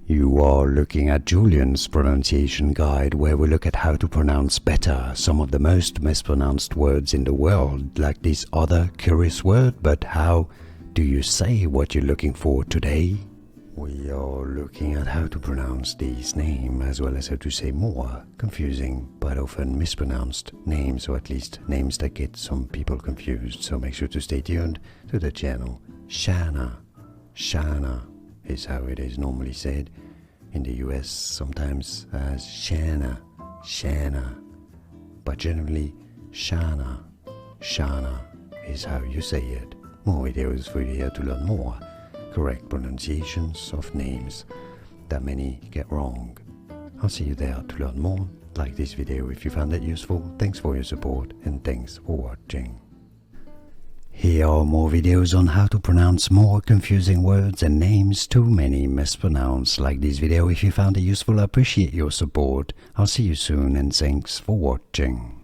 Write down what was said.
You are looking at Julian's pronunciation guide, where we look at how to pronounce better some of the most mispronounced words in the world, like this other curious word. But how do you say what you're looking for today? We are looking at how to pronounce these names, as well as how to say more confusing but often mispronounced names, or at least names that get some people confused. So make sure to stay tuned to the channel. Shanna. Shanna is how it is normally said in the US, sometimes as Shanna, Shanna, but generally Shanna, Shanna is how you say it. More videos for you here to learn more correct pronunciations of names that many get wrong. I'll see you there to learn more. Like this video if you found it useful. Thanks for your support and thanks for watching. Here are more videos on how to pronounce more confusing words and names too many mispronounced. Like this video if you found it useful. I appreciate your support. I'll see you soon and thanks for watching.